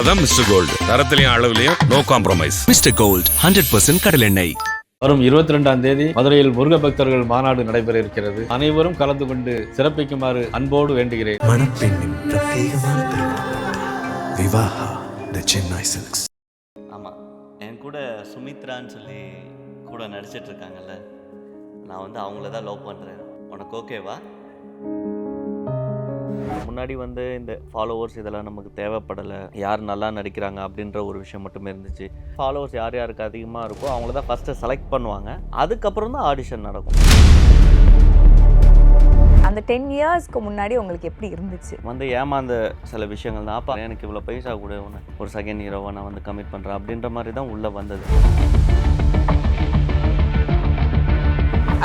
அதான் Mister Gold. தரத்திலையும் அளவுலையும் நோ காம்ப்ரமைஸ். மிஸ்டர் கோல்ட் 100% கடல் எண்ணெய். வரும் 22ஆம் தேதி மதுரையில் முருக பக்தர்கள் மாநாடு நடைபெற இருக்கிறது. அனைவரும் கலந்து கொண்டு சிறப்பிக்குமாறு அன்போடு வேண்டுகிறேன். மணப்பெண்ணின் பிரத்யேகமான திருமணம் விவாஹா தி சென்னை சில்க்ஸ். ஆமாம், என் கூட சுமித்ரான்னு சொல்லி கூட நடிச்சிட்டு இருக்காங்கல்ல, நான் வந்து அவங்கள தான் லவ் பண்ணுறேன். உனக்கு ஓகேவா? முன்னாடி வந்து இந்த ஃபாலோவர்ஸ் இதெல்லாம் நமக்கு தேவைப்படலை, யார் நல்லா நடிக்கிறாங்க அப்படின்ற ஒரு விஷயம் மட்டுமே இருந்துச்சு. ஃபாலோவர்ஸ் யார் யாருக்கு அதிகமாக இருக்கோ அவங்கள தான் ஃபஸ்ட்டு செலக்ட் பண்ணுவாங்க, அதுக்கப்புறம் தான் ஆடிஷன் நடக்கும். அந்த 10 இயர்ஸ்க்கு முன்னாடி உங்களுக்கு எப்படி இருந்துச்சு? வந்து ஏமாந்த சில விஷயங்கள் தான். அப்போ எனக்கு இவ்வளோ பைசா கூட ஒரு செகண்ட் ஹீரோவை நான் வந்து கமிட் பண்ணுறேன் அப்படின்ற மாதிரி தான் உள்ளே வந்தது.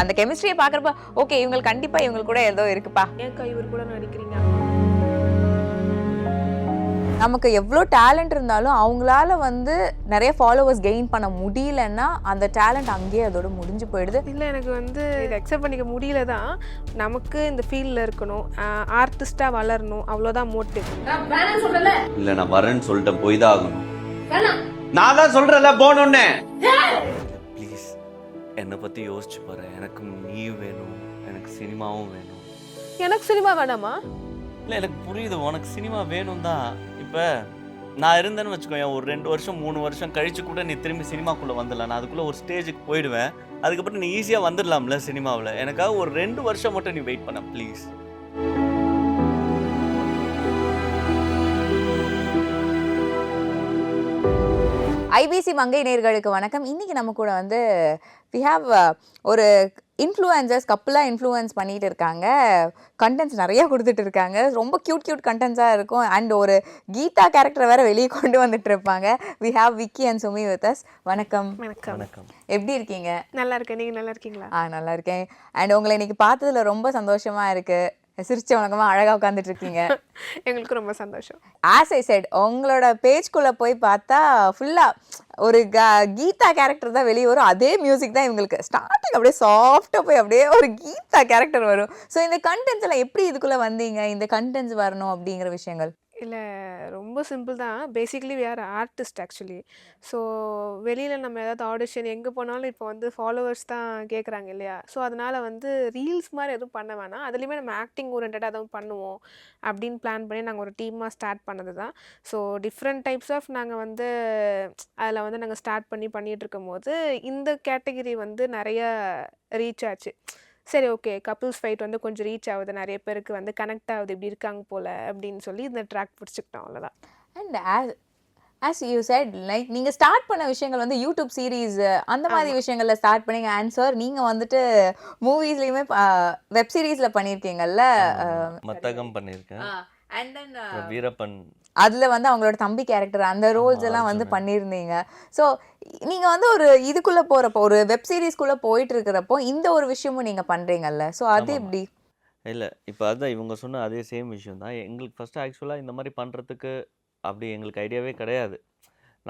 அந்த கெமிஸ்ட்ரியை பார்க்குறப்ப ஓகே இவங்களுக்கு கண்டிப்பாக இவங்களுக்கு கூட ஏதோ இருக்குப்பா, ஏன்க்கா இவர் கூட நடிக்கிறீங்க? நமக்கு எவ்வளோ டேலண்ட் இருந்தாலும் அவங்களால வந்து நிறைய ஃபாலோவர்ஸ் கெயின் பண்ண முடியலன்னா அந்த டேலண்ட் அங்கேயே அதோட முடிஞ்சு போயிடுது. இல்லை, எனக்கு வந்து இதை அக்செப்ட் பண்ணிக்க முடியல தான். நமக்கு இந்த ஃபீல்டில் இருக்கணும், ஆர்டிஸ்டாக வளரணும், அவ்வளோதான் மோட்டிவ். இல்லை, நான் வரேன்னு சொல்லிட்டேன், போய் தான் ஆகணும். நான் தான் சொல்கிறேன்ல போகணுன்னு. ப்ளீஸ் என்னை பற்றி யோசிச்சு பாரு. எனக்கு நீ வேணும், எனக்கு சினிமாவும் வேணும். எனக்கு சினிமா வேணாமா? இல்லை, எனக்கு புரியுது, உனக்கு சினிமா வேணும் தான். இப்போ நான் இருந்தேன்னு வச்சுக்கோங்க, ஒரு 2 வருஷம் 3 வருஷம் கழிச்சு கூட நீ திரும்பி சினிமாக்குள்ளே வந்துடலாம். நான் அதுக்குள்ளே ஒரு ஸ்டேஜுக்கு போயிடுவேன். அதுக்கப்புறம் நீ ஈஸியாக வந்துடலாம்ல சினிமாவில். எனக்காக ஒரு 2 வருஷம் மட்டும் நீ வெயிட் பண்ண ப்ளீஸ். ஐபிசி மங்கை நேயர்களுக்கு வணக்கம். இன்னைக்கு நம்ம கூட வந்து வி ஹாவ் ஒரு இன்ஃப்ளூயன்சர்ஸ் கப்புளாக இன்ஃப்ளூயன்ஸ் பண்ணிட்டு இருக்காங்க. கண்டென்ட்ஸ் நிறைய கொடுத்துட்டு இருக்காங்க. ரொம்ப கியூட் கண்டென்ட்ஸாக இருக்கும். அண்ட் ஒரு கீதா கேரக்டர் வேற வெளியே கொண்டு வந்துட்டு இருப்பாங்க. We have Vicky and Sumi with us. வணக்கம். வணக்கம். எப்படி இருக்கீங்க? நல்லா இருக்கேன், நீங்கள் நல்லா இருக்கீங்களா? நல்லா இருக்கேன். அண்ட் உங்களை இன்னைக்கு பார்த்ததுல ரொம்ப சந்தோஷமா இருக்கு. சிரிச்ச வணக்கமாக அழகாக உட்காந்துட்டு இருக்கீங்க. எங்களுக்கு ரொம்ப சந்தோஷம். ஆஸ் ஐ செட், உங்களோட பேஜ்குள்ளே போய் பார்த்தா ஃபுல்லாக ஒரு கீதா கேரக்டர் தான் வெளியே வரும். அதே மியூசிக் தான் இவங்களுக்கு. ஸ்டார்டிங் அப்படியே சாஃப்டாக போய் அப்படியே ஒரு கீதா கேரக்டர் வரும். ஸோ இந்த கண்டென்ட்ஸ் எல்லாம் எப்படி இதுக்குள்ளே வந்தீங்க? இந்த கண்டென்ட்ஸ் வரணும் அப்படிங்கிற விஷயங்கள்? இல்லை, ரொம்ப சிம்பிள் தான். Basically we are artist actually. So வெளியில் நம்ம ஏதாவது ஆடிஷன் எங்கே போனாலும் இப்போ வந்து ஃபாலோவர்ஸ் தான் கேட்குறாங்க இல்லையா? ஸோ அதனால் வந்து ரீல்ஸ் மாதிரி எதுவும் பண்ண வேணாம், அதுலேயுமே நம்ம ஆக்டிங் ஓரியன்டாக எதுவும் பண்ணுவோம் அப்படின்னு பிளான் பண்ணி நாங்கள் ஒரு டீமாக ஸ்டார்ட் பண்ணது தான். ஸோ டிஃப்ரெண்ட் டைப்ஸ் ஆஃப் நாங்கள் வந்து அதில் வந்து நாங்கள் ஸ்டார்ட் பண்ணிகிட்டு இருக்கும் போது இந்த கேட்டகிரி வந்து நிறைய ரீச் ஆச்சு. சரி, ஓகே, கப்புள்ஸ் ஃபைட் வந்து கொஞ்சம் ரீச் ஆகுது, நிறைய பேருக்கு வந்து கனெக்ட் ஆகுது, இப்படி இருக்காங்க போல் அப்படின்னு சொல்லி இந்த ட்ராக் பிடிச்சிக்கிட்டோம், அவ்வளோதான். And as you said, like நீங்கள் ஸ்டார்ட் பண்ண விஷயங்கள் வந்து யூடியூப் சீரீஸ் அந்த மாதிரி விஷயங்களில் ஸ்டார்ட் பண்ணீங்க. அண்ட் சார் நீங்கள் வந்துட்டு மூவிஸ்லேயுமே வெப் சீரீஸில் பண்ணியிருக்கீங்கல்ல, மத்தகம் பண்ணியிருக்கேன். அண்ட் தென் வீரப்பன், அதில் வந்து அவங்களோட தம்பி கேரக்டர் அந்த ரோல்ஸ் எல்லாம் வந்து பண்ணியிருந்தீங்க. ஸோ நீங்கள் வந்து ஒரு இதுக்குள்ளே போகிறப்போ, ஒரு வெப் சீரிஸ்குள்ளே போயிட்டு இருக்கிறப்போ இந்த ஒரு விஷயமும் நீங்கள் பண்ணுறீங்கல்ல, ஸோ அது எப்படி? இல்லை, இப்போ அதுதான் இவங்க சொன்ன அதே சேம் விஷயம் தான். எங்களுக்கு ஃபஸ்ட்டு ஆக்சுவலாக இந்த மாதிரி பண்ணுறதுக்கு அப்படி எங்களுக்கு ஐடியாவே கிடையாது.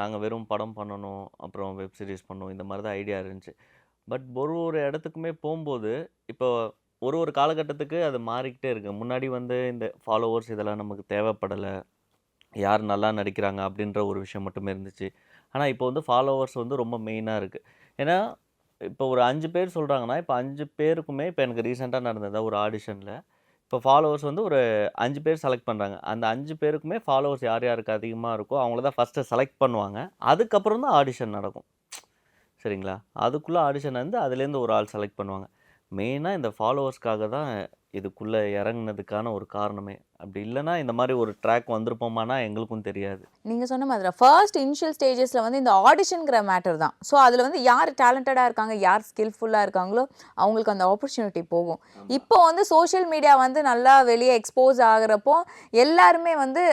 நாங்கள் வெறும் படம் பண்ணணும், அப்புறம் வெப் சீரிஸ் பண்ணணும், இந்த மாதிரி தான் ஐடியா இருந்துச்சு. பட் ஒரு இடத்துக்குமே போகும்போது இப்போ ஒரு காலகட்டத்துக்கு அது மாறிக்கிட்டே இருக்குது. முன்னாடி வந்து இந்த ஃபாலோவர்ஸ் இதெல்லாம் நமக்கு தேவைப்படலை, யார் நல்லா நடிக்கிறாங்க அப்படின்ற ஒரு விஷயம் மட்டுமே இருந்துச்சு. ஆனால் இப்போ வந்து ஃபாலோவர்ஸ் வந்து ரொம்ப மெயினாக இருக்குது. ஏன்னா இப்போ ஒரு 5 பேர் சொல்கிறாங்கன்னா, இப்போ 5 பேருக்குமே இப்போ எனக்கு ரீசெண்டாக நடந்ததா ஒரு ஆடிஷனில் இப்போ ஃபாலோவர்ஸ் வந்து ஒரு 5 பேர் செலக்ட் பண்ணுறாங்க. அந்த 5 பேருக்குமே ஃபாலோவர்ஸ் யார் யாருக்கு அதிகமாக இருக்கோ அவங்கள தான் ஃபஸ்ட்டு செலக்ட் பண்ணுவாங்க, அதுக்கப்புறம் தான் ஆடிஷன் நடக்கும். சரிங்களா? அதுக்குள்ளே ஆடிஷன் வந்து அதுலேருந்து ஒரு ஆள் செலக்ட் பண்ணுவாங்க. மெயினாக இந்த ஃபாலோவர்ஸ்க்காக தான் இதுக்குள்ளே இறங்குனதுக்கான ஒரு காரணமே. அப்படி இல்லைனா இந்த மாதிரி ஒரு ட்ராக் வந்திருப்போமானா எங்களுக்கும் தெரியாது. நீங்கள் சொன்ன மாதிரி ஃபர்ஸ்ட் இனிஷியல் ஸ்டேஜஸில் வந்து இந்த ஆடிஷனுங்கிற மேட்டர் தான். ஸோ அதில் வந்து யார் டேலண்டடாக இருக்காங்க, யார் ஸ்கில்ஃபுல்லாக இருக்காங்களோ அவங்களுக்கு அந்த ஆப்பர்ச்சுனிட்டி போகும். இப்போ வந்து சோஷியல் மீடியா வந்து நல்லா வெளியே எக்ஸ்போஸ் ஆகிறப்போ எல்லாருமே வந்து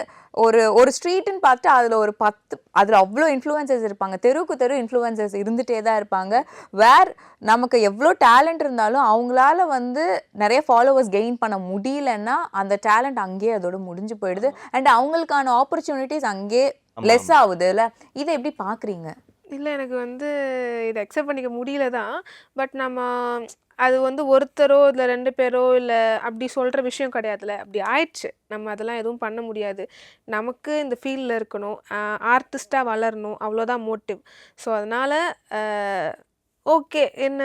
ஒரு ஸ்ட்ரீட்டுன்னு பார்த்துட்டு அதில் ஒரு 10 அதில் அவ்வளோ இன்ஃப்ளூயன்சர்ஸ் இருப்பாங்க. தெருவுக்கு தெரு இன்ஃப்ளூயன்சர்ஸ் இருந்துகிட்டே தான் இருப்பாங்க. நமக்கு எவ்வளோ டேலண்ட் இருந்தாலும் அவங்களால வந்து நிறைய ஃபாலோவர்ஸ் கெயின் பண்ண முடியலன்னா அந்த டேலண்ட் அங்கேயே அதோட முடிஞ்சு போயிடுது. அண்ட் அவங்களுக்கான ஆப்பர்ச்சுனிட்டிஸ் அங்கேயே லெஸ் ஆகுது இல்லை? இதை எப்படி பார்க்குறீங்க? இல்ல எனக்கு வந்து இத அக்செப்ட் பண்ணிக்க முடியல தான். பட் நம்ம அது வந்து ஒருத்தரோ, இல்ல 2 பேரோ, இல்ல அப்படி சொல்ற விஷயம் கிடையாதுல்ல. அப்படி ஆயிடுச்சு. நம்ம அதெல்லாம் எதுவும் பண்ண முடியாது. நமக்கு இந்த ஃபீல்ட்ல இருக்கணும். ஆர்டிஸ்ட்டா வளரணும். அவ்வளோதான் மோட்டிவ். ஸோ அதனால அ ஓகே என்ன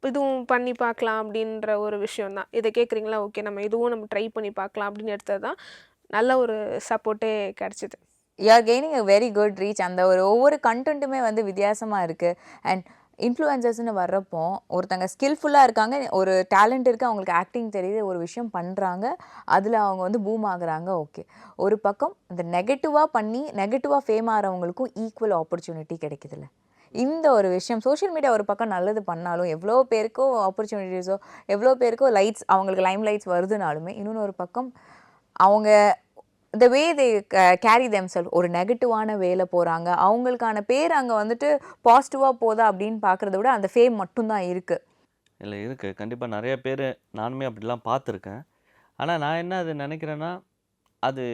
இதுவும் பண்ணி பார்க்கலாம் அப்படின்ற ஒரு விஷயம் தான். இத கேட்குறீங்களா? ஓகே நம்ம ட்ரை பண்ணி பார்க்கலாம் அப்படின்னு எடுத்தது தான். நல்ல ஒரு சப்போர்ட்டே கிடைச்சது. You are gaining a very good reach. அந்த ஒவ்வொரு கண்டென்ட்டுமே வந்து வித்தியாசமா இருக்கு. அண்ட் இன்ஃப்ளூயன்சர்ஸ்னு வர்றப்போ ஒருத்தங்க ஸ்கில்ஃபுல்லாக இருக்காங்க, ஒரு டேலண்ட் இருக்குது, அவங்களுக்கு ஆக்டிங் தெரியுது, ஒரு விஷயம் பண்ணுறாங்க, அதில் அவங்க வந்து பூம் ஆகுறாங்க. ஓகே, ஒரு பக்கம் இந்த நெகட்டிவாக பண்ணி நெகட்டிவாக ஃபேம் ஆகிறவங்களுக்கும் ஈக்குவல் ஆப்பர்ச்சுனிட்டி கிடைக்குதுல்ல. இந்த ஒரு விஷயம் சோஷியல் மீடியா ஒரு பக்கம் நல்லது பண்ணாலும் எவ்வளோ பேருக்கோ ஆப்பர்ச்சுனிட்டிஸோ எவ்வளோ பேருக்கோ லைட்ஸ் அவங்களுக்கு லைம் லைட்ஸ் வருதுனாலுமே இன்னொன்று ஒரு பக்கம் அவங்க த வே தே கேரி தெம்செல்ஃப் ஒரு நெகட்டிவான வேல போகிறாங்க, அவங்களுக்கான பேர் அங்கே வந்துட்டு பாசிட்டிவாக போதா அப்படின்னு பார்க்குறத விட அந்த ஃபேம் மட்டும்தான் இருக்குது. இல்ல இருக்கு. கண்டிப்பா நெறைய பேரு நானுமே அப்படிலாம் பார்த்துருக்கேன். ஆனா நான் என்ன அது நெனைக்கிறேன்னா, அது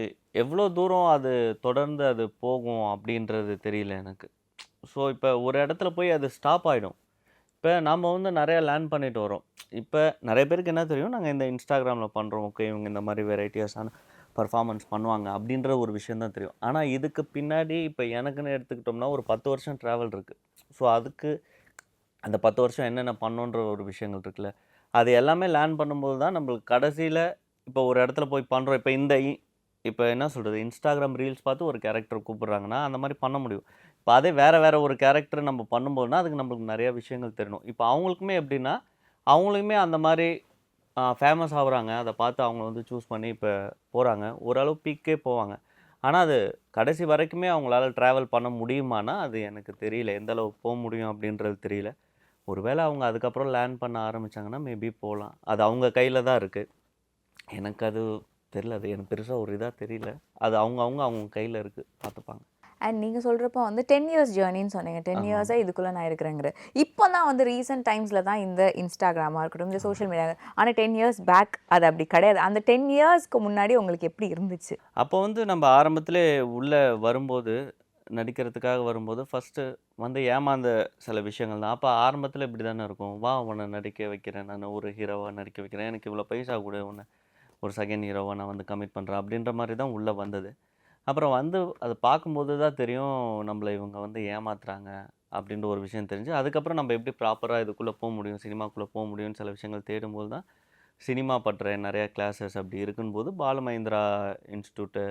எவ்வளோ தூரம் அது தொடர்ந்து அது போகும் அப்படின்றது தெரியல எனக்கு. ஸோ இப்ப ஒரு இடத்துல போய் அது ஸ்டாப் ஆயிடும். இப்ப நாம வந்து நெறைய லேர்ன் பண்ணிட்டு வரோம். இப்ப நெறைய பேருக்கு என்ன தெரியும், நாங்க இந்த Instagramல பண்றோம். ஓகே, இவங்க இந்த மாரி வெரைட்டியஸான பெர்ஃபார்மன்ஸ் பண்ணுவாங்க அப்படின்ற ஒரு விஷயம் தான் தெரியும். ஆனா இதுக்கு பின்னாடி இப்ப எனக்குன்னு எடுத்துக்கிட்டோம்னா ஒரு 10 வருஷம் ட்ராவல் இருக்கு. ஸோ அதுக்கு அந்த 10 வருஷம் என்னென்ன பண்ணோன்ற ஒரு விஷயங்கள் இருக்குல்ல. அது எல்லாமே லேர்ன் பண்ணும்போது தான் நம்மளுக்கு கடைசியில இப்போ ஒரு இடத்துல போய் பண்றோம். இப்ப என்ன சொல்றது, Instagram ரீல்ஸ் பார்த்து ஒரு கேரக்டர் கூப்பிடுறாங்கன்னா, அந்த மாரி பண்ண முடியும். இப்ப அதே வேற வேற ஒரு கேரக்டர் நம்ம பண்ணும்போதுனா, அதுக்கு நம்மளுக்கு நெறைய விஷயங்கள் தெரியணும். இப்ப அவங்களுக்குமே எப்படின்னா, அவங்களுமே அந்த மாரி ஃபேமஸ் ஆகுறாங்க. அத பார்த்து அவங்க வந்து சூஸ் பண்ணி இப்ப போறாங்க. ஓரளவு பீக்கே போவாங்க. ஆனா அது கடைசி வரைக்குமே அவங்களால ட்ராவல் பண்ண முடியுமான்னா, அது எனக்கு தெரியல. எந்த அளவுக்கு முடியும் அப்படின்றது தெரியல. ஒருவேளை அவங்க அதுக்கப்புறம் லேர்ன் பண்ண ஆரம்பிச்சாங்கன்னா, மேபி போலாம். அது அவங்க கையில தான் இருக்கு. எனக்கு அது தெரியல. அது எனக்கு பெருசா ஒரு இதா தெரியல. அது அவங்க கையில இருக்கு. பார்த்துப்பாங்க. அண்ட் நீங்கள் சொல்கிறப்போ வந்து 10 இயர்ஸ் ஜேர்னின்னு சொன்னீங்க. 10 ஆமா. இயர்ஸாக இதுக்குள்ளே நான் இருக்கிறேங்கிற. இப்போ தான் வந்து ரீசெண்ட் டைம்ஸில் தான் இந்த இன்ஸ்டாகிராமாக இருக்கட்டும், இந்த சோஷியல் மீடியா. ஆனால் 10 இயர்ஸ் பேக் அது அப்படி கிடையாது. அந்த 10 இயர்ஸ்க்கு முன்னாடி உங்களுக்கு எப்படி இருந்துச்சு? அப்போ வந்து நம்ம ஆரம்பத்திலே உள்ள வரும்போது, நடிக்கிறதுக்காக வரும்போது, ஃபர்ஸ்ட்டு வந்து ஏமாந்த சில விஷயங்கள் தான். அப்ப ஆரம்பத்தில இப்படி தானே இருக்கும். "வா உன்ன நடிக்க வைக்கிறேன். நானு ஒரு ஹீரோவா நடிக்க வைக்கிறேன். எனக்கு இவ்வளோ பைசா குடு. உன்ன ஒரு செகண்ட் ஹீரோவா நான் வந்து கமிட் பண்றேன்." அப்படின்ற மாரி தான் உள்ள வந்தது. அப்புறம் வந்து அத பார்க்கும்போது தான் தெரியும், நம்மள இவங்க வந்து ஏமாத்துறாங்க அப்படின்ற ஒரு விஷயம் தெரிஞ்சு, அதுக்கப்புறம் நம்ம எப்படி ப்ராப்பரா இதுக்குள்ள முடியும், சினிமாக்குள்ள முடியும்னு சில விஷயங்கள் தேடும்போது தான், சினிமா பற்ற நெறைய கிளாஸஸ் அப்படி இருக்கும்போது, பாலுமகேந்திரா இன்ஸ்டிடியூட்ட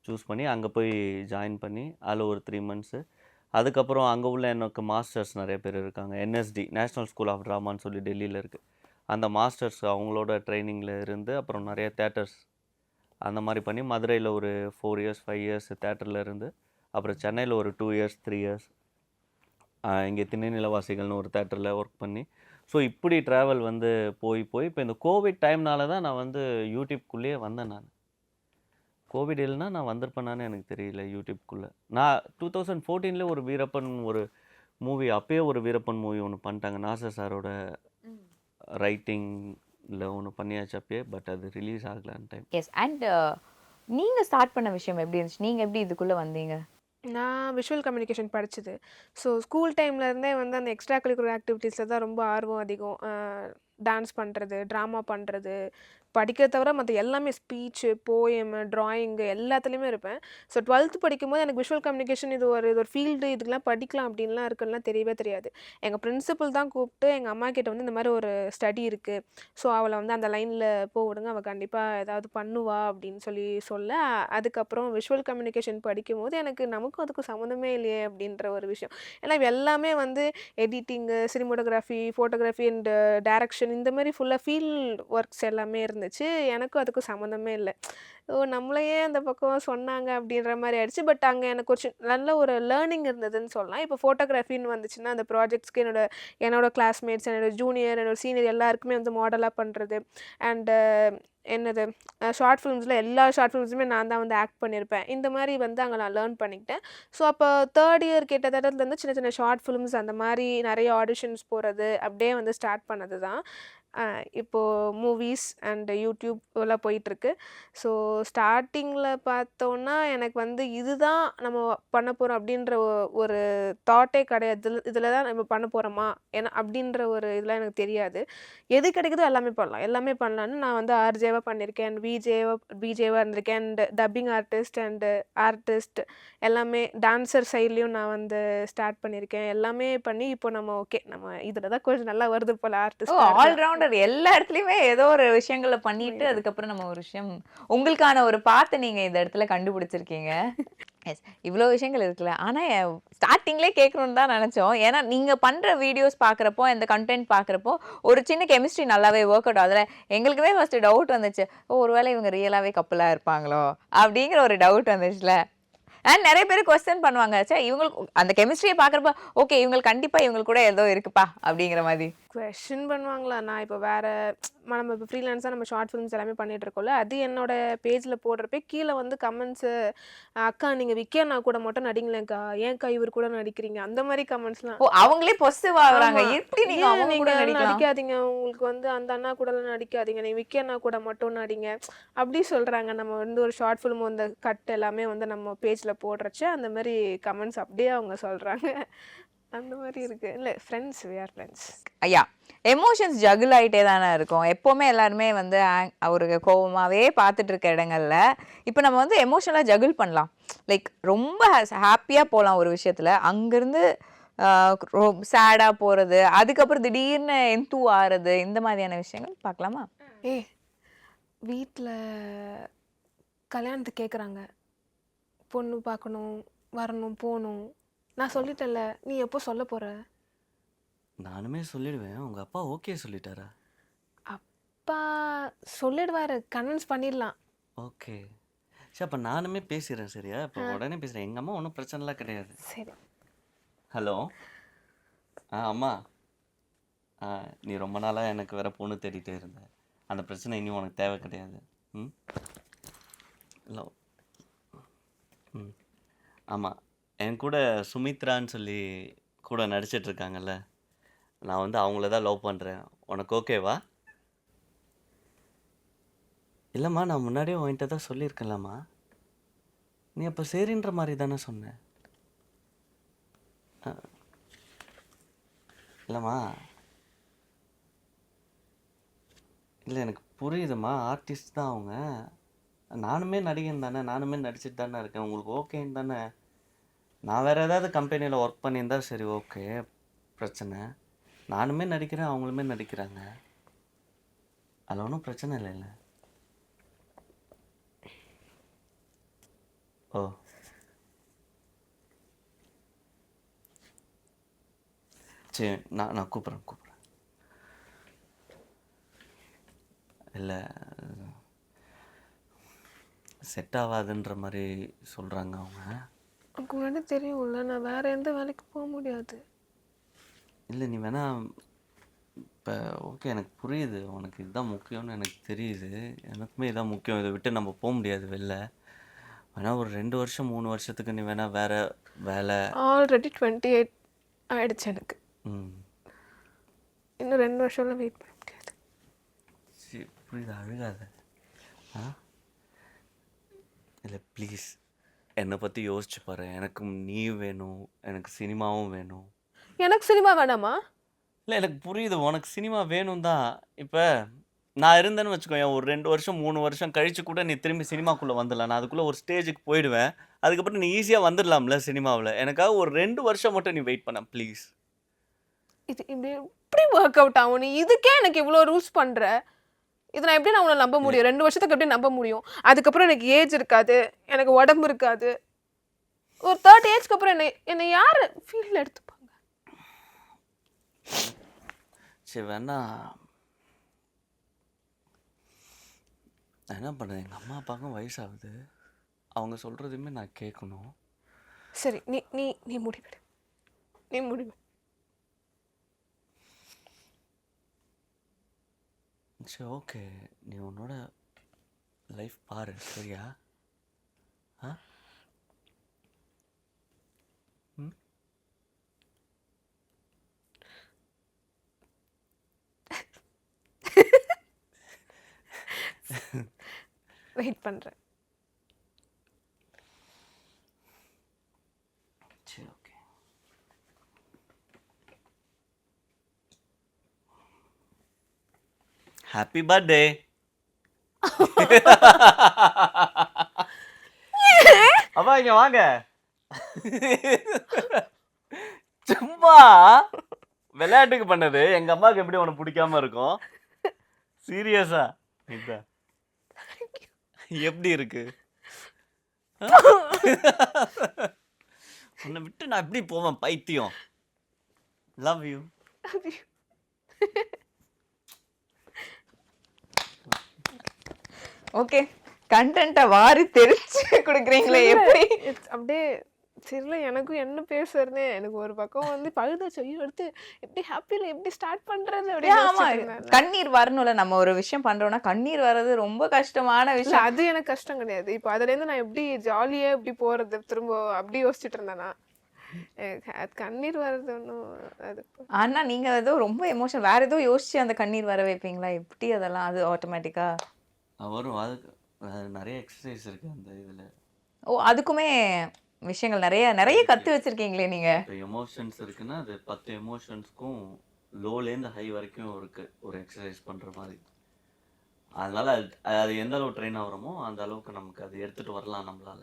சூஸ் பண்ணி, அங்க போய் ஜாயின் பண்ணி, அதில ஒரு 3 மந்த்ஸு. அதுக்கப்புறம் அங்க உள்ள எனக்கு மாஸ்டர்ஸ் நெறைய பேர் இருக்காங்க. NSD நேஷனல் ஸ்கூல் ஆஃப் டிராமான்னு சொல்லி டெல்லியில இருக்கு. அந்த மாஸ்டர்ஸ் அவங்களோட ட்ரெய்னிங்ல இருந்து, அப்புறம் நெறைய தியேட்டர்ஸ் அந்த மாரி பண்ணி, மதுரையில ஒரு 4 இயர்ஸ், 5 இயர்ஸ் தியேட்டர்ல இருந்து, அப்புறம் சென்னையில ஒரு 2 இயர்ஸ், 3 இயர்ஸ் இங்கே திண்ணைநிலவாசிகள்னு ஒரு தியேட்டர்ல ஒர்க் பண்ணி, ஸோ இப்படி ட்ராவல் வந்து போய் இப்போ இந்த கோவிட் டைம்னால தான் நான் வந்து யூடியூப்குள்ளேயே வந்தேன் நானு. கோவிட் இல்லன்னா நான் வந்திருப்பேனான்னு எனக்கு தெரியல யூடியூப்குள்ள. நான் 2014ல ஒரு வீரப்பன் ஒரு மூவி அப்பயே ஒரு வீரப்பன் மூவி ஒண்ணு பண்ணிட்டாங்க. நாசர் சாரோட ரைட்டிங்ல ஒண்ணு பண்ணியாச்சு அப்பயே. பட் அது ரிலீஸ் ஆகல அந்த டைம். எஸ். அண்ட் நீங்கள் ஸ்டார்ட் பண்ண விஷயம் எப்படி இருந்துச்சு? நீங்கள் எப்படி இதுக்குள்ளே வந்தீங்க? நான் விஷுவல் கம்யூனிகேஷன் படிச்சது. ஸோ ஸ்கூல் டைம்ல இருந்தே வந்து அந்த எக்ஸ்ட்ரா கரிக்குலர் ஆக்டிவிட்டீஸ்ல தான் ரொம்ப ஆர்வம் அதிகம். டான்ஸ் பண்றது, ட்ராமா பண்றது, படிக்கிறத தவிர மத்த எல்லாமே ஸ்பீச்சு, போயம், டிராயிங்கு எல்லாத்துலயுமே இருப்பேன். ஸோ 12த் படிக்கும்போது எனக்கு விஷுவல் கம்யூனிகேஷன் இது ஒரு ஃபீல்டு, இதுக்கெல்லாம் படிக்கலாம் அப்படின்லாம் இருக்குன்னுலாம் தெரியவே தெரியாது. எங்க பிரின்சிபல் தான் கூப்பிட்டு எங்க அம்மாகிட்ட வந்து இந்த மாரி ஒரு ஸ்டடி இருக்கு. ஸோ அவள வந்து அந்த லைன்ல விடுங்க. அவ கண்டிப்பா ஏதாவது பண்ணுவா அப்படின்னு சொல்ல, அதுக்கப்புறம் விஷுவல் கம்யூனிகேஷன் படிக்கும்போது எனக்கு நமக்கும் அதுக்கும் சம்மந்தமே இல்லையே அப்படின்ற ஒரு விஷயம். ஏன்னா இவ எல்லாமே வந்து editing, cinematography, photography and direction இந்த மாரி ஃபுல்லா ஃபீல்ட் ஒர்க்ஸ் எல்லாமே இருந்துச்சு. எனக்கும் அதுக்கும் சம்மந்தமே இல்ல. ஓ! நம்மள ஏன் அந்த பக்கம் சொன்னாங்க அப்படின்ற மாரி ஆயிடுச்சு. பட் அங்க எனக்கு ஒரு நல்ல ஒரு லேர்னிங் இருந்ததுன்னு சொல்லலாம். இப்போ ஃபோட்டோகிராஃபின்னு வந்துச்சுன்னா, அந்த ப்ராஜெக்ட்ஸ்க்கு என்னோட கிளாஸ்மேட்ஸ், என்னோட ஜூனியர், என்னோட சீனியர் எல்லாருக்குமே வந்து மாடலா பண்றது. அண்ட் என்னது ஷார்ட் ஃபிலிம்ஸ்ல எல்லா ஷார்ட் ஃபிலிம்ஸுமே நான் தான் வந்து ஆக்ட் பண்ணியிருப்பேன். இந்த மாரி வந்து அங்க நான் லேர்ன் பண்ணிக்கிட்டேன். ஸோ அப்போ 3 இயர் கிட்டத்தட்டலேருந்து சின்ன சின்ன ஷார்ட் ஃபிலிம்ஸ் அந்த மாரி நெறைய ஆடிஷன்ஸ் போறது, அப்படியே வந்து ஸ்டார்ட் பண்ணது தான். இப்போது மூவிஸ் அண்ட் யூடியூப் எல்லாம் போயிட்டுருக்கு. ஸோ ஸ்டார்டிங்கில் பார்த்தோன்னா எனக்கு வந்து இதுதான் நம்ம பண்ண போகிறோம் அப்படின்ற ஒரு தாட்டே கிடையாது. இதில் தான் நம்ம பண்ண போகிறோமா ஏன்னா அப்படின்ற ஒரு இதெல்லாம் எனக்கு தெரியாது. எது கிடைக்குதோ எல்லாமே பண்ணலாம். எல்லாமே பண்ணலான்னு நான் வந்து ஆர்ஜேவாக பண்ணியிருக்கேன், அண்ட் பிஜேவாக இருந்திருக்கேன், அண்ட் டப்பிங் ஆர்டிஸ்ட் எல்லாமே டான்சர் சைட்லேயும் நான் வந்து ஸ்டார்ட் பண்ணியிருக்கேன். எல்லாமே பண்ணி இப்போ நம்ம இதில் தான் கொஞ்சம் நல்லா வருது போல் ஓ ஆர்டிஸ்ட். ஆல்ரவுண்டர், எல்லா இடத்துலயுமே ஏதோ ஒரு விஷயங்களை பண்ணிட்டு அதுக்கப்புறம் நம்ம ஒரு விஷயம் உங்களுக்கான ஒரு பாத்தை நீங்க இந்த இடத்துல கண்டுபிடிச்சிருக்கீங்க. எஸ், இவ்வளோ விஷயங்கள் இருக்குல்ல. ஆனா ஸ்டார்டிங்லேயே கேட்கணும்னு தான் நினைச்சோம். ஏன்னா நீங்க பண்ற வீடியோஸ் பார்க்குறப்போ, இந்த கண்டென்ட் பார்க்குறப்போ ஒரு சின்ன கெமிஸ்ட்ரி நல்லாவே ஒர்க் அவுட். அதில் எங்களுக்குமே ஃபர்ஸ்ட் டவுட் வந்துச்சு, ஓ ஒருவேளை இவங்க ரியலாவே கப்பலா இருப்பாங்களோ அப்படிங்கிற ஒரு டவுட் வந்துச்சுல. அண்ட் நிறைய பேர் கொஸ்டின் பண்ணுவாங்க, சே இவங்களுக்கு அந்த கெமிஸ்ட்ரியை பார்க்குறப்ப ஓகே இவங்களுக்கு கண்டிப்பா இவங்களுக்கு கூட ஏதோ இருக்குப்பா அப்படிங்கிற மாதிரி. கொஷின் பண்ணுவாங்களா? நான் இப்போ வேறு நம்ம இப்போ ஃப்ரீலான்ஸாக நம்ம ஷார்ட் ஃபிலிம்ஸ் எல்லாமே பண்ணிகிட்டு இருக்கோம்ல, அது என்னோட பேஜில் போடுறப்ப கீழே வந்து கமெண்ட்ஸு, அக்கா நீங்கள் விக்கியண்ணா கூட மட்டும் நடிங்களேங்க்கா, ஏன்க்கா இவர் கூட நடிக்கிறீங்க, அந்த மாதிரி கமெண்ட்ஸ்லாம். ஓ அவங்களே பொசிட்டிவ் ஆகுறாங்க, எப்படி நீங்க ஏன் அவங்க கூட நீங்கள் நடிக்கலாம்? நடிக்காதீங்க, உங்களுக்கு வந்து அந்த அண்ணா கூடலாம் நடிக்காதீங்க, நீங்கள் விக்கியண்ணா கூட மட்டும் நடிங்க அப்படி சொல்கிறாங்க. நம்ம வந்து ஒரு ஷார்ட் ஃபிலிம் அந்த கட் எல்லாமே வந்து நம்ம பேஜில் போடுறச்ச அந்த மாதிரி கமெண்ட்ஸ் அப்படியே அவங்க சொல்கிறாங்க. அந்த மாதிரி இருக்குது. இல்லை ஃப்ரெண்ட்ஸ், வி ஆர் ஃப்ரெண்ட்ஸ். ஐயா, எமோஷன்ஸ் ஜகுல் ஆகிட்டே தானே இருக்கும் எப்போவுமே. எல்லாருமே வந்து ஒரு கோபமாகவே பார்த்துட்டு இருக்க இடங்கள்ல இப்போ நம்ம வந்து எமோஷனலாக ஜகுல் பண்ணலாம். லைக் ரொம்ப ஹாப்பியாக போகலாம் ஒரு விஷயத்தில், அங்கேருந்து சேடாக போகிறது, அதுக்கப்புறம் திடீர்னு எந்தூ ஆறுறது, இந்த மாதிரியான விஷயங்கள் பார்க்கலாமா? வீட்டில் கல்யாணத்துக்கு கேட்குறாங்க, பொண்ணு பார்க்கணும், வரணும், போகணும். நான் சொல்லிட்டேன்ல, நீ எப்போ சொல்ல போகிற? நானுமே சொல்லிடுவேன். உங்கள் அப்பா ஓகே சொல்லிட்டாரா? அப்பா சொல்லிடுவாரு, கன்வின்ஸ் பண்ணிடலாம். ஓகே சரி, அப்போ நானுமே பேசிடுறேன். சரியா? இப்போ உடனே பேசுகிறேன். எங்கள் அம்மா ஒன்றும் பிரச்சனைலாம் கிடையாது. சரி. ஹலோ. அம்மா, நீ ரொம்ப நாளாக எனக்கு வேற பொண்ணு தேடிட்டே இருந்த, அந்த பிரச்சனை இனி உனக்கு தேவை கிடையாது. ம் ஹலோ. ம் ஆமாம், என் கூட சுமித்ரான்னு சொல்லி கூட நடிச்சிட்ருக்காங்கல்ல, நான் வந்து அவங்கள தான் லவ் பண்ணுறேன். உனக்கு ஓகேவா? இல்லைம்மா, நான் முன்னாடியே உன்கிட்ட தான் சொல்லியிருக்கேன்லம்மா. நீ அப்போ சரின்ற மாதிரி தானே சொன்னேன். இல்லைம்மா, இல்லை எனக்கு புரியுதும்மா, ஆர்டிஸ்ட் தான் அவங்க. நானுமே நடிகன் தானே, நானுமே நடிச்சிட்டு தானே இருக்கேன். உங்களுக்கு ஓகேன்னு தானே. நான் வேறு ஏதாவது கம்பெனியில் ஒர்க் பண்ணியிருந்தா சரி, ஓகே பிரச்சனை. நானுமே நடிக்கிறேன், அவங்களுமே நடிக்கிறாங்க, அதில் ஒன்றும் பிரச்சனை இல்லைல்ல. ஓ சரி, நான் கூப்பிட்றேன். இல்லை, செட் ஆகாதுன்ற மாதிரி சொல்கிறாங்க அவங்க. உனக்கு முன்னாடி தெரியும்ல, நான் வேறு எந்த வேலைக்கு போக முடியாது. இல்லை, நீ வேணா இப்போ ஓகே, எனக்கு புரியுது, உனக்கு இதுதான் முக்கியம்னு எனக்கு தெரியுது. எனக்குமே இதுதான் முக்கியம். இதை விட்டு நம்ம போக முடியாது வெளில. வேணா ஒரு 2 வருஷம் 3 வருஷத்துக்கு நீ வேணா வேற வேலை. ஆல்ரெடி 28 ஆயிடுச்சு எனக்கு. ம் இன்னும் 2 வருஷம்லாம் வெயிட் பண்ண முடியாது. சரி, புரியுது, அழுகாத. இல்லை ப்ளீஸ், என்னை பற்றி யோசிச்சு பாரு. எனக்கு நீ வேணும், எனக்கு சினிமாவும் வேணும். எனக்கு சினிமா வேணாமா? இல்லை, எனக்கு புரியுது, உனக்கு சினிமா வேணும் தான். இப்போ நான் இருந்தேன்னு வச்சுக்கோங்க, ஒரு 2 வருஷம் 3 வருஷம் கழிச்சு கூட நீ திரும்பி சினிமாக்குள்ளே வந்துடலாம். நான் அதுக்குள்ளே ஒரு ஸ்டேஜுக்கு போயிடுவேன். அதுக்கப்புறம் நீ ஈஸியாக வந்துடலாம்ல சினிமாவில். எனக்காக ஒரு 2 வருஷம் மட்டும் நீ வெயிட் பண்ண ப்ளீஸ். இது இப்படி எப்படி ஒர்க் அவுட் ஆகும்? நீ இதுக்கே எனக்கு இவ்வளோ ரூல்ஸ் பண்ணுற, இதை நான் எப்படி நான் உன்னை நம்ப முடியும்? 2 வருஷத்துக்கு எப்படி நம்ப முடியும்? அதுக்கப்புறம் எனக்கு ஏஜ் இருக்காது, எனக்கு உடம்பு இருக்காது. ஒரு 30 ஏஜ்க்கு அப்புறம் என்னை யார் ஃபீல்டில் எடுத்துப்பாங்க? சரி, வேணா நான் என்ன பண்ணுறேன், எங்கள் அம்மா அப்பாவுக்கும் வயசாகுது, அவங்க சொல்கிறதையுமே நான் கேட்கணும். சரி, நீ நீ நீ முடிவிடு, நீ முடிவு. சரி, ஓகே, நீ உன்னோட லைஃப் பாரு, சரியா? வெயிட் பண்ணுறேன். சரி, ஓகே. Happy birthday. அப்பா இங்க வாங்க. சும்மா விளையாட்டுக்கு பண்ணது. எங்க அம்மாவுக்கு எப்படி உனக்கு பிடிக்காம இருக்கும்? சீரியஸா எப்படி இருக்கு? உன்னை விட்டு நான் எப்படி போவேன் பைத்தியம். Love you. ஓகே, கண்டென்ட்டை வாரி தெரிச்சு கொடுக்குறீங்களே எப்படி? அப்படியே சரில எனக்கும் என்ன பேசுறதுனே எனக்கு ஒரு பக்கம் வந்து பழுதாச்சு. ஐயோ அடுத்து எப்படி ஹாப்பியில் எப்படி ஸ்டார்ட் பண்ணுறது ஆமா, அப்படின்னு. கண்ணீர் வரணும்ல. நம்ம ஒரு விஷயம் பண்றோம்னா கண்ணீர் வர்றது ரொம்ப கஷ்டமான இல்லை விஷயம். அது எனக்கு கஷ்டம் கிடையாது. இப்போ அதுலேருந்து நான் எப்படி ஜாலியாக எப்படி போகிறது திரும்ப அப்படி யோசிச்சுட்டு இருந்தேன்னா அது கண்ணீர் வர்றது ஒன்றும் அது. ஆனா நீங்க ஏதோ ரொம்ப எமோஷன் வேற ஏதோ யோசிச்சு அந்த கண்ணீர் வர வைப்பீங்களா? எப்படி அதெல்லாம் அது ஆட்டோமேட்டிக்கா வரும். அதுக்கு நிறைய எக்ஸசைஸ் இருக்கு அந்த இதில். ஓ, அதுக்குமே விஷயங்கள் நிறைய நிறைய கத்து வச்சிருக்கீங்களே நீங்க. இப்போ எமோஷன்ஸ் இருக்குன்னா அது 10 எமோஷன்ஸ்க்கும் லோலேருந்து ஹை வரைக்கும் இருக்கு ஒரு எக்ஸசைஸ் பண்ணுற மாதிரி. அதனால அது எந்த அளவு ட்ரெயின் ஆகிறோமோ அந்த அளவுக்கு நமக்கு அது எடுத்துட்டு வரலாம் நம்மளால.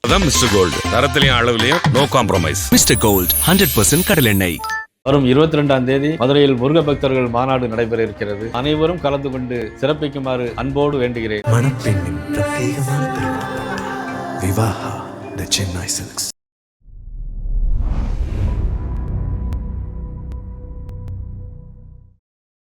அதான் மிஸ்டர் கோல்டு, தரத்திலையும் அளவுலையும் நோ காம்ப்ரமைஸ். மிஸ்டர் கோல்ட் 100% கடலெண்ணெய். வரும் 22ஆம் தேதி மதுரையில் முருக பக்தர்கள் மாநாடு நடைபெற இருக்கிறது. அனைவரும் கலந்து கொண்டு சிறப்பிக்குமாறு அன்போடு வேண்டுகிறேன். மணப்பெண்ணின் பிரத்யேகமான திருமணம் விவாஹா தி சென்னை சில்க்ஸ்.